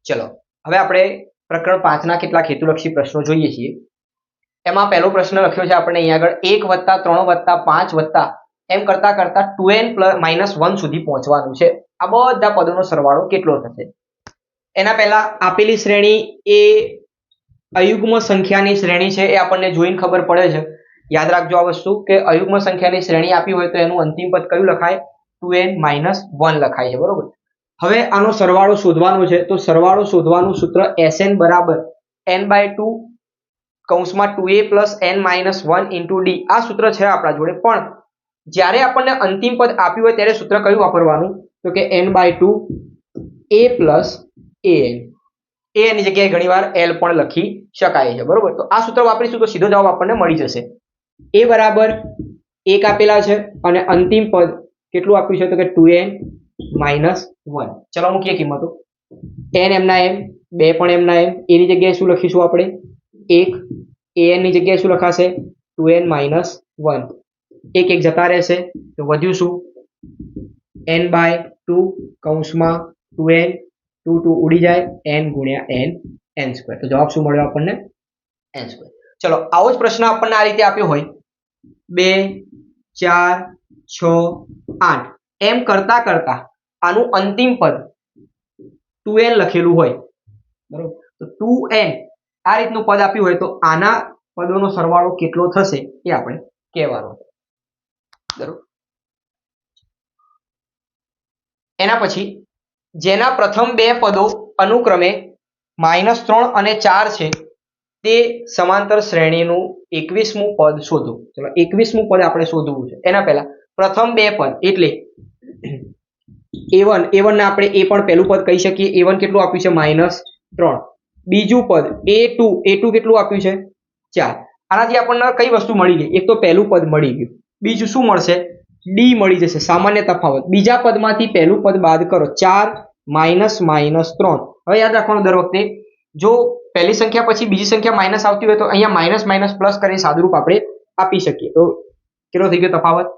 ચલો હવે આપણે પ્રકરણ 5 ના કેટલાક હેતુલક્ષી પ્રશ્નો જોઈએ છીએ. એમાં પહેલો પ્રશ્ન લખ્યો છે આપણે અહીંયા આગળ 1 + 3 + 5 એમ કરતા કરતા 2n - 1 સુધી પહોંચવાનું છે. આ બધા પદોનો સરવાળો કેટલો થશે? એના પહેલા આપેલી શ્રેણી એ અયુગ્મ સંખ્યાની શ્રેણી છે, એ આપણને જોઈને ખબર પડે છે. યાદ રાખજો આ વસ્તુ કે અયુગ્મ સંખ્યાની શ્રેણી આપી હોય તો એનું અંતિમ પદ કયું લખાય? 2n - 1 લખાય છે, બરોબર. હવે આનો સરવાળો શોધવાનો છે, તો સરવાળો શોધવાનું સૂત્ર Sn = n/2 કૌંસમાં 2a + n - 1 * d. આ સૂત્ર છે આપણા જોડે, પણ જ્યારે આપણને અંતિમ પદ આપ્યું હોય ત્યારે સૂત્ર કયું વાપરવાનું? તો કે n/2 a + an. a ની જગ્યાએ ઘણીવાર l પણ લખી શકાય છે, બરોબર. તો આ સૂત્ર વાપરીશું તો સીધો જવાબ આપણને મળી જશે. a બરાબર 1 આપેલા છે અને અંતિમ પદ કેટલું આપ્યું છે? તો કે 2n - 1. ચલો મૂકીએ કિંમતો. n એમના એમ, 2 પણ એમના એમ. a ની જગ્યાએ શું લખીશું આપણે? 1. an ની જગ્યાએ શું લખાશે? 2n - 1. 1 જતા રહેશે તો વધ્યું શું? n/2 કૌંસમાં 2n 2 ઉડી જાય, n × n n². તો જવાબ શું મળ્યો આપણને? n². ચલો આવો જ પ્રશ્ન આપણને આ રીતે આપ્યો હોય 2 4 6 8 એમ કરતા કરતા આનું અંતિમ પદ 2n લખેલું હોય, બરોબર. તો 2n આ રીતનું પદ આપ્યું હોય તો આના પદોનો સરવાળો કેટલો થશે એ આપણે કહેવાનો છે, બરોબર. એના પછી જેના પ્રથમ બે પદો અનુક્રમે -3 અને 4 છે તે સમાંતર શ્રેણીનું 21મું પદ શોધો. ચલો 21મું પદ આપણે શોધવું છે. એના પહેલા પ્રથમ બે પદ એટલે a1 ને આપણે એ પણ પહેલું પદ કહી શકીએ. a1 કેટલું આપ્યું છે? -3. બીજું પદ a2 કેટલું આપ્યું છે? 4. આનાથી આપણને કઈ વસ્તુ મળી ગઈ? એક તો પહેલું પદ મળી ગયું, બીજું શું મળશે? d મળી જશે, સામાન્ય તફાવત. બીજા પદમાંથી પહેલું પદ બાદ કરો, 4 - -3. હવે યાદ રાખવાનું દર વખતે જો પહેલી સંખ્યા પછી બીજી સંખ્યા માઇનસ આવતી હોય તો અહીંયા માઇનસ માઇનસ પ્લસ કરીને સાદુરૂપ આપણે આપી શકીએ. તો કેટલો થઈ ગયો તફાવત?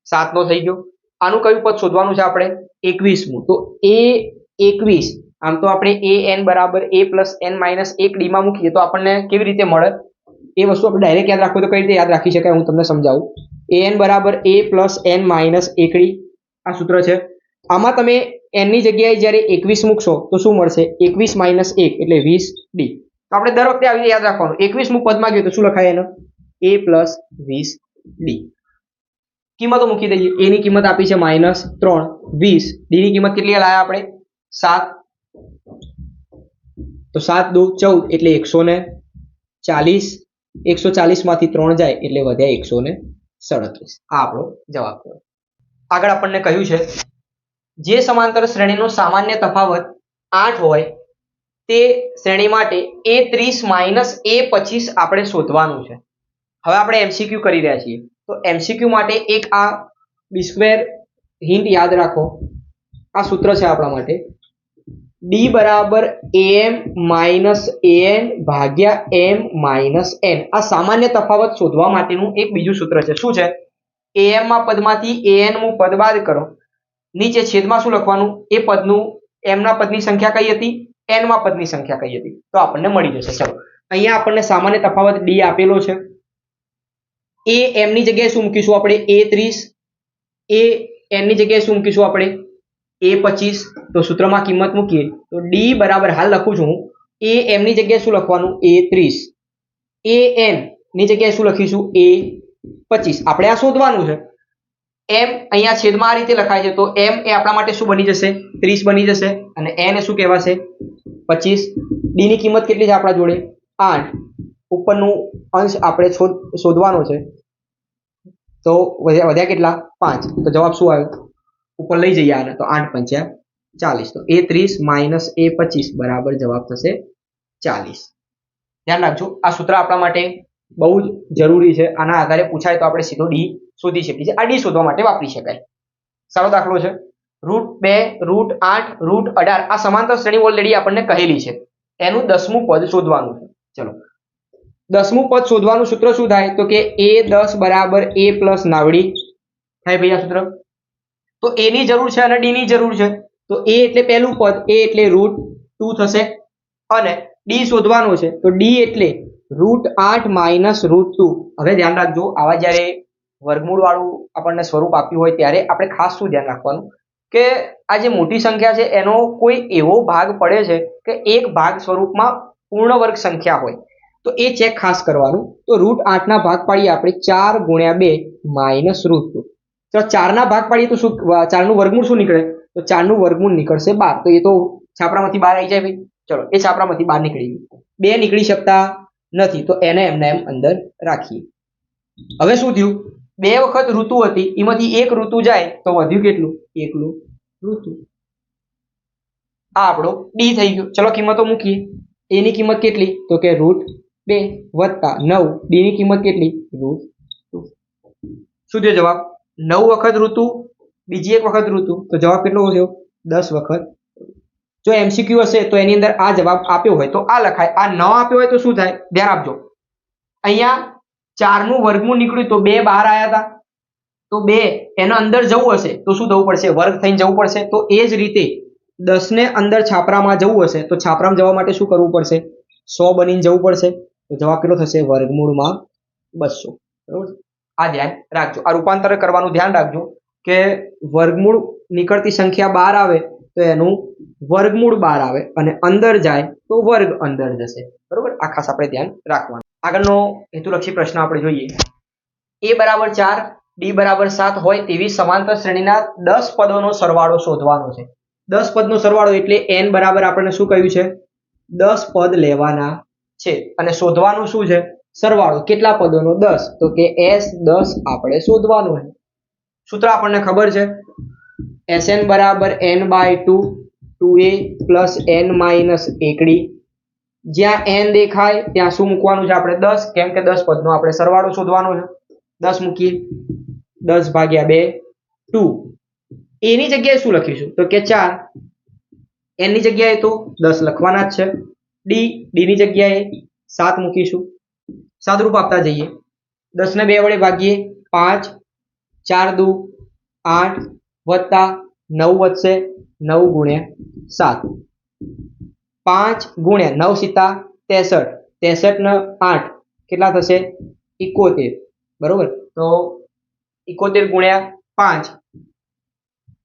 7 નો થઈ ગયો. આનું કયું પદ શોધવાનું છે આપણે? 21મું. તો a21 આમ તો આપણે an = a + n - 1 d માં મૂકીએ તો આપણને કેવી રીતે મળે એ વસ્તુ આપણે ડાયરેક્ટ યાદ રાખવું તો કઈ રીતે યાદ રાખી શકાય હું તમને સમજાવું. an = a + n - 1 d આ સૂત્ર છે. આમાં તમે n ની જગ્યાએ જ્યારે 21 મૂકશો તો શું મળશે? 21 - 1 એટલે 20d. તો આપણે દર વખતે આવી યાદ રાખવાનું. 21મું પદમાં ગયું તો શું લખાય? એનો a + 20d. કિંમતો મૂકી દઈએ. a ની કિંમત આપી છે -3, 20. d ની કિંમત કેટલી લાયા આપણે? 7. તો 7 × 2 = 14 એટલે 140. 140 માંથી 3 જાય એટલે વધ્યા 137. આ આપણો જવાબ થયો. આગળ આપણને કહ્યું છે જે સમાંતર શ્રેણીનો સામાન્ય તફાવત 8 હોય તે શ્રેણી માટે a30 - a25 આપણે શોધવાનું છે. હવે આપણે MCQ કરી રહ્યા છીએ તો MCQ માટે એક આ b² હિન્ટ યાદ રાખો. આ સૂત્ર છે આપણા માટે d = am - an / m - n. આ સામાન્ય તફાવત શોધવા માટેનું એક બીજું સૂત્ર છે. શું છે? am માં પદમાંથી an મું પદ બાદ કરો, નીચે છેદમાં શું લખવાનું? એ પદનું m ના પદની સંખ્યા કઈ હતી? n માં પદની સંખ્યા કઈ હતી? તો આપણને મળી જશે. ચલો અહીંયા આપણને સામાન્ય તફાવત d આપેલો છે. a m ની જગ્યાએ શું મૂકીશું આપણે? a30. a n ની જગ્યાએ શું મૂકીશું આપણે? a25. તો સૂત્રમાં કિંમત મૂકીએ તો d બરાબર હાલ લખું છું હું. a m ની જગ્યાએ શું લખવાનું? a30. a n ની જગ્યાએ શું લખીશું? a25. આપણે આ શોધવાનું છે. m અહીંયા છેદમાં આ રીતે લખાય છે તો m એ આપણા માટે શું બની જશે? 30 બની જશે અને n એ શું કહેવાશે? 25. d ની કિંમત કેટલી છે આપણા જોડે? 8. ઉપરનું અંશ આપણે શોધવાનો છે તો વધ્યા કેટલા? 5. તો જવાબ શું આવ્યો? ઉપર લઈ જઈએ આને તો 8 × 5 = 40. તો a30 - a25 બરાબર જવાબ થશે 40. ધ્યાન રાખજો આ સૂત્ર આપણા માટે બહુ જ જરૂરી છે. આના આધારે પૂછાય તો આપણે સીધો d શોધી શકીએ છીએ. આ d શોધવા માટે વાપરી શકાય. સારો દાખલો છે. √2 √8 √18 આ સમાંતર શ્રેણી ઓલરેડી આપણને કહેલી છે. એનું 10મું પદ શોધવાનું છે. ચલો 10મું પદ શોધવાનું સૂત્ર શું થાય? તો કે a10 = a + નાવડી થાય ભાઈ આ સૂત્ર. તો a ની જરૂર છે અને d ની જરૂર છે. તો a એટલે પહેલું પદ, a એટલે √ 2 થશે અને ડી શોધવાનો છે તો ડી એટલે √8 માઇનસ √2. હવે ધ્યાન રાખજો, આવા જ્યારે વર્ગમૂળ વાળું આપણને સ્વરૂપ આપ્યું હોય ત્યારે આપણે ખાસ શું ધ્યાન રાખવાનું કે આ જે મોટી સંખ્યા છે એનો કોઈ એવો ભાગ પડે છે કે એક ભાગ સ્વરૂપમાં પૂર્ણ વર્ગ સંખ્યા હોય તો એ ચેક ખાસ કરવાનું. તો √8 ના ભાગ પાડીએ આપણે 4 ગુણ્યા 2 માઇનસ √2. તો 4 ના ભાગ પાડીએ તો શું 4 નું વર્ગમૂળ શું નીકળે? તો 4 નું વર્ગમૂળ નીકળશે 12. તો એ તો છાપરામાંથી બહાર આવી જાય ભાઈ. ચલો એ છાપરામાંથી બહાર નીકળી ગયું. 2 નીકળી શકતા નથી તો એને એમને એમ અંદર રાખીએ. હવે શું થયું? 2 વખત ઋતુ હતી એમાંથી એક ઋતુ જાય તો વધ્યું કેટલું? એકલું ઋતુ. આ આપણો ડી થઈ ગયો. ચલો કિંમતો મૂકીએ. a ની કિંમત કેટલી? તો કે √2 વત્તા 9. ડી ની કિંમત કેટલી? √2. શું થયો જવાબ? 9 વખત ઋતુ, બીજી એક વખત ઋતુ, તો જવાબ કેટલો થયો? 10 વખત. જો એમસીક્યુ હશે તો એની અંદર આ જવાબ આપ્યો હોય તો આ લખાય, આ ન આપ્યો હોય તો શું થાય? ધ્યાન આપજો. અહીંયા 4 નું વર્ગમૂળ નીકળ્યું તો 2 બહાર આવ્યા હતા, તો 2 એના અંદર જવું હશે તો શું થવું પડશે? વર્ગ થઈને જવું પડશે. તો એ જ રીતે 10 ને અંદર છાપરામાં જવું હશે તો છાપરામાં જવા માટે શું કરવું પડશે? 100 બનીને જવું પડશે. તો જવાબ કેટલો થશે? વર્ગમૂળમાં 200. બરોબર, આ ધ્યાન રાખજો. આ રૂપાંતર કરવાનું ધ્યાન રાખજો કે વર્ગમૂળ નીકળતી સંખ્યા 12 આવે તો એનું વર્ગમૂળ 12 આવે અને અંદર જાય તો વર્ગ અંદર જશે. બરોબર, આ ખાસ આપણે ધ્યાન રાખવાનું. આગળનો હેતુલક્ષી પ્રશ્ન આપણે જોઈએ. a બરાબર 4 ડી બરાબર 7 હોય તેવી સમાંતર શ્રેણીના 10 પદોનો સરવાળો શોધવાનો છે. 10 પદનો સરવાળો એટલે n બરાબર આપણને શું કહ્યું છે? 10 પદ લેવાના છે અને શોધવાનું શું છે? સરવાળો. કેટલા પદોનો? 10. તો કે s10 આપણે શોધવાનું છે. સૂત્ર આપણને ખબર છે, Sn બરાબર n/2 2a plus n minus 1d. જ્યાં n દેખાય ત્યાં શું મૂકવાનું છે આપણે? 10, કેમ કે 10 પદનો આપણે સરવાળો શોધવાનો છે. 10 મૂકીએ. 10 ભાગ્યા 2 2. a ની જગ્યાએ શું લખીશું? તો કે 4. n ની જગ્યાએ તો 10 લખવાના જ છે. d ની જગ્યાએ 7 મૂકીશું. સાદરૂપ આપતા જઈએ. 10 ને 2 વડે ભાગીએ 5, 4 દુ 8 વત્તા 9 વધશે 9 ગુણ્યા 7. 5 ગુણ્યા 9 સીતા 63. 63 ને 8 કેટલા થશે? 71. બરોબર, તો 71 ગુણ્યા 5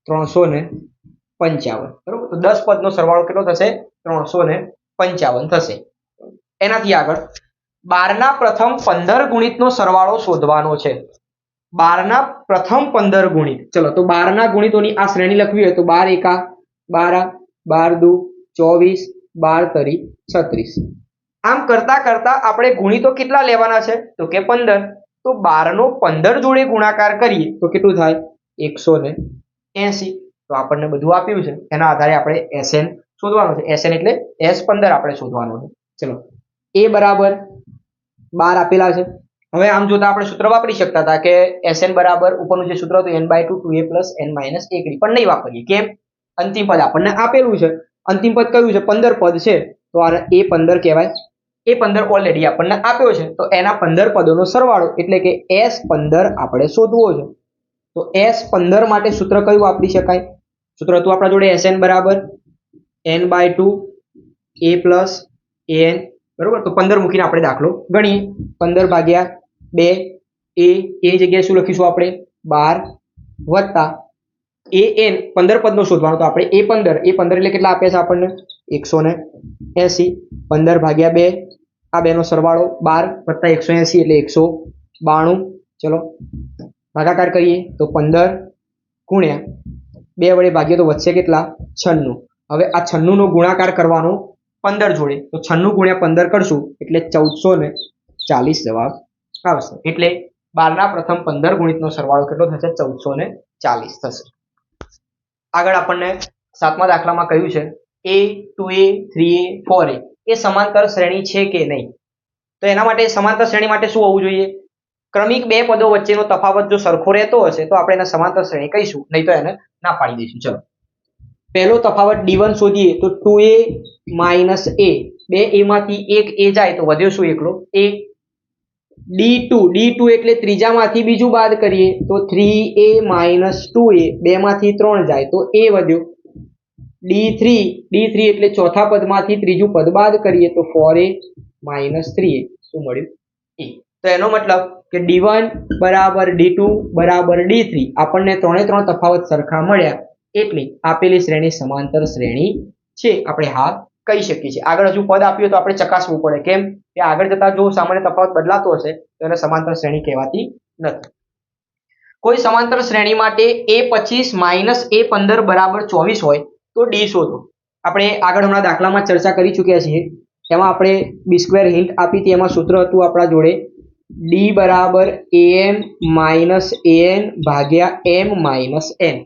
355. બરોબર, તો 10 પદનો સરવાળો કેટલો થશે? 355 થશે. એનાથી આગળ 12 ના પ્રથમ 15 ગુણિતનો સરવાળો શોધવાનો છે. 12 ના પ્રથમ 15 ગુણિત. ચલો તો 12 ના ગુણિતોની આ શ્રેણી લખવી હોય તો 12 એકા 12, 12 દુ 24, 12 તરી 36. આમ કરતા કરતા આપણે ગુણિતો કેટલા લેવાના છે? તો કે 15. તો 12 નો 15 જોડે ગુણાકાર કરીએ તો કેટલું થાય? 180. તો આપણને બધું આપ્યું છે, એના આધારે આપણે Sn શોધવાનું છે. Sn એટલે S15 આપણે શોધવાનું છે. ચલો a બરાબર 12 આપેલા છે. હવે આમ જોતા આપણે સૂત્ર વાપરી શકતા હતા કે Sn બરાબર ઉપરનું જે સૂત્ર હતું n/2 2a plus n minus 1d, પણ નહીં વાપરીએ. કેમ? અંતિમ પદ આપણને આપેલું છે. અંતિમ પદ કયું છે? 15 પદ છે તો આ a15 કહેવાય. a15 ઓલરેડી આપણને આપ્યો છે તો એના 15 પદોનો સરવાળો એટલે કે S15 આપણે શોધવો છે. તો S15 માટે સૂત્ર કયું વાપરી શકાય? સૂત્ર હતું આપણા જોડે Sn બરાબર n/2 a પ્લસ an. બરોબર, તો 15 મૂકીને આપણે દાખલો ગણીએ. 15 ભાગ્યા 2 a જગ્યાએ શું લખીશું આપણે? 12 વત્તા an 15 પદનો શોધવાનો તો આપણે a15 એટલે કેટલા આપે છે આપણને? 180. 15 ભાગ્યા 2 આ બેનો સરવાળો 12 વત્તા 180 એટલે 192. ચલો ભાગાકાર કરીએ તો 15 ગુણ્યા 2 વડે ભાગીએ તો વધશે કેટલા? 96. હવે આ 96 નો ગુણાકાર કરવાનો 15 જોડે, તો 96 ગુણ્યા 15 કરશું એટલે 1440 જવાબ આવશે. એટલે 12 ના પ્રથમ 15 ગુણિતનો સરવાળો કેટલો થશે? 1440 થશે. આગળ આપણને 7મા દાખલામાં કહ્યું છે a 2a 3a 4a એ સમાંતર શ્રેણી છે કે નહીં. તો એના માટે સમાંતર શ્રેણી માટે શું હોવું જોઈએ? ક્રમિક બે પદો વચ્ચેનો તફાવત જો સરખો રહેતો હશે તો આપણે એને સમાંતર શ્રેણી કહીશું, નહીં તો એને ના પાડી દઈશું. ચલો પહેલો તફાવત d1 શોધીએ તો 2a માઇનસ a. બે a માંથી એક a જાય તો વધ્યો શું? એકલો a. d2 એટલે ત્રીજામાંથી બીજું બાદ કરીએ તો 3a માઇનસ 2a. બે માંથી 3 જાય તો a વધ્યો. D3 એટલે ચોથા પદમાંથી ત્રીજું પદ બાદ કરીએ તો 4a - 3a શું મળ્યું a. તો એનો મતલબ કે D1 બરાબર D2 બરાબર D3 આપણને ત્રણે ત્રણ તફાવત સરખા મળ્યા એટલે આપેલી શ્રેણી સમાંતર શ્રેણી છે આપણે હા કહી શકીએ છીએ. આગળ હજુ પદ આપ્યું તો આપણે ચકાસવું પડે કેમ કે આગળ જતા જો સામાન્ય તફાવત બદલાતો હશે તો એને સમાંતર શ્રેણી કહેવાતી નથી. કોઈ સમાંતર શ્રેણી માટે a25 - a15 બરાબર 24 હોય તો d શોધો. આપણે આગળ હમણાં દાખલામાં ચર્ચા કરી ચૂક્યા છીએ. એમાં આપણે b² હિન્ટ આપી હતી. એમાં સૂત્ર હતું આપણા જોડે d બરાબર am - an ભાગ્યા m - n.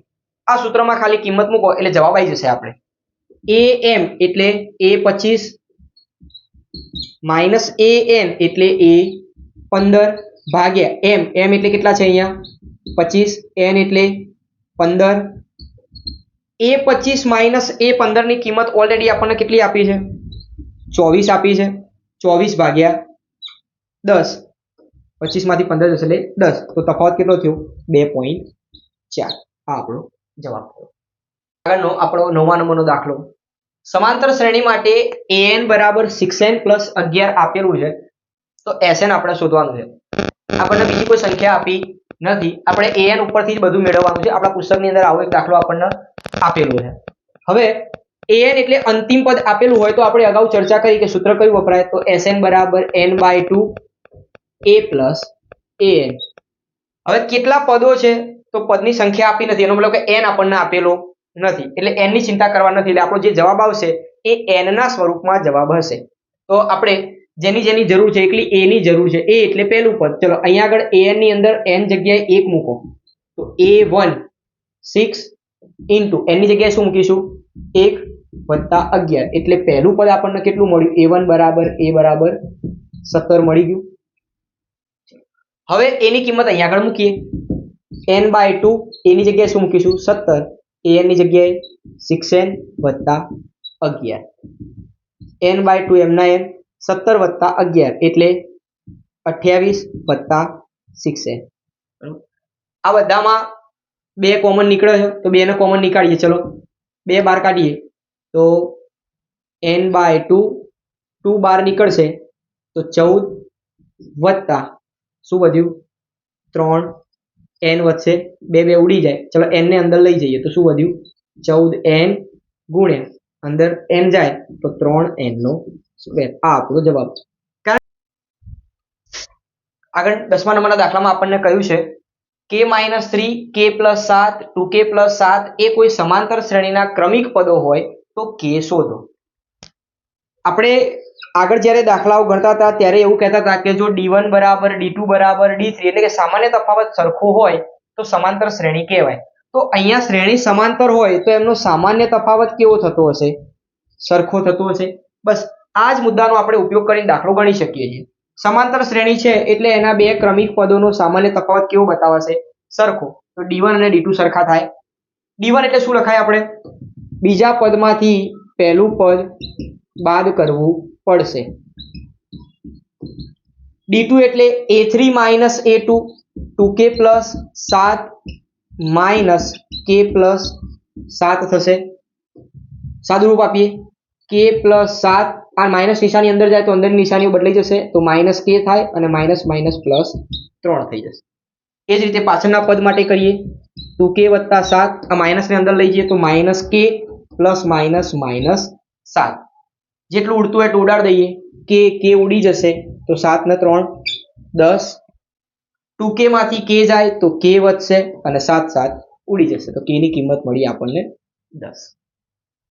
આ સૂત્રમાં ખાલી કિંમત મૂકો એટલે જવાબ આવી જશે. આપણે am એટલે a25 - an એટલે a15 ભાગ્યા m એટલે કેટલા છે અહીંયા 25 n એટલે 15. a25 - a15 ની કિંમત ઓલરેડી આપણને કેટલી આપી છે 24 આપી છે. 24 ભાગ્યા 10 25 માંથી 15 જશે એટલે 10 તો તફાવત કેટલો થયો 2.4. આ આપણો જવાબ થયો. આગળનો આપણો 9મા નંબરનો દાખલો. સમાંતર શ્રેણી માટે an બરાબર 6n + 11 આપેલું છે તો sn આપણે શોધવાનું છે. આપણને બીજી કોઈ સંખ્યા આપી નથી. આપણે an ઉપરથી જ બધું મેળવવાનું છે. આપણા પુસ્તકની અંદર આવો એક દાખલો આપણને આપેલો છે. હવે an એટલે અંતિમ પદ આપેલું હોય તો આપણે અગાઉ ચર્ચા કરી કે સૂત્ર કયું વપરાય તો sn બરાબર n/2 a + an. હવે કેટલા પદો છે તો પદની સંખ્યા આપી નથી એનો મતલબ કે n આપણને આપેલો નથી એટલે n ની ચિંતા કરવા નથી. એટલે આપણો જે જવાબ આવશે એ n ના સ્વરૂપમાં જવાબ હશે. તો આપણે જેની જરૂર છે એકલી a ની જરૂર છે. a એટલે પહેલું પદ. ચલો અહીંયા આગળ an ની અંદર n જગ્યાએ 1 મૂકો તો a1 6 ઇન્ટુ n ની જગ્યાએ શું મૂકીશું 1 + 11 એટલે પહેલું પદ આપણને કેટલું મળ્યું a1 બરાબર a બરાબર 17 મળી ગયું. હવે a ની કિંમત અહીંયા આગળ મૂકીએ n/2 a ની જગ્યાએ શું મૂકીશું 17 an ની જગ્યાએ 6n + 11 n/2 એમના એમ 17 + 11 એટલે 28 + 6n. આ બધામાં 2 કોમન નીકળે છે તો 2 ને કોમન નીકાળીએ. ચલો 2 બહાર કાઢીએ તો n/2 2 બહાર નીકળશે તો 14 + શું વધ્યું 3n વધશે 2 ઉડી જાય. ચલો n ને અંદર લઈ જઈએ તો શું વધ્યું 14n ગુણ્યા અંદર n જાય તો 3n નો સ્ક્વેર. આ આપણો જવાબ. આગળ 10મા નંબરના દાખલામાં આપણને કહ્યું છે k - 3 k + 7 2k + 7 એ કોઈ સમાંતર શ્રેણીના ક્રમિક પદો હોય તો k શોધો. આપણે આગળ જ્યારે દાખલાઓ ગણતા હતા ત્યારે એવું કહેતા હતા કે જો d1 બરાબર d2 બરાબર d3 એટલે કે સામાન્ય તફાવત સરખો હોય તો સમાંતર શ્રેણી કહેવાય. તો અહીંયા શ્રેણી સમાંતર હોય તો એમનો સામાન્ય તફાવત કેવો થતો હશે સરખો થતો હશે. બસ આ જ મુદ્દાનો આપણે ઉપયોગ કરીને દાખલો ગણી શકીએ છીએ. સમાંતર શ્રેણી છે એટલે એના બે ક્રમિક પદોનો સામાન્ય તફાવત કેવો બતાવશે સરખો. તો d1 અને d2 સરખા થાય. d1 એટલે શું લખાય આપણે બીજા પદમાંથી પહેલું પદ બાદ કરવું પડશે. d2 એટલે a3 - a2 2k + 7 - k + 7 થશે. સાદુરૂપ આપીએ k + 7 આ માઇનસ નિશાની અંદર જાય તો અંદરની નિશાનીઓ બદલાઈ જશે તો -k થાય અને --+3 થઈ જશે. એ જ રીતે પાછળના પદ માટે કરીએ 2k + 7 આ માઇનસને અંદર લઈ જઈએ તો -k ± -7 જેટલું ઉડતું હોય એટલું ઉડાડી દઈએ k ઉડી જશે તો 7 ને 3 10 2k માંથી k જાય તો k વધશે અને 7 ઉડી જશે તો k ની કિંમત મળી આપણને 10.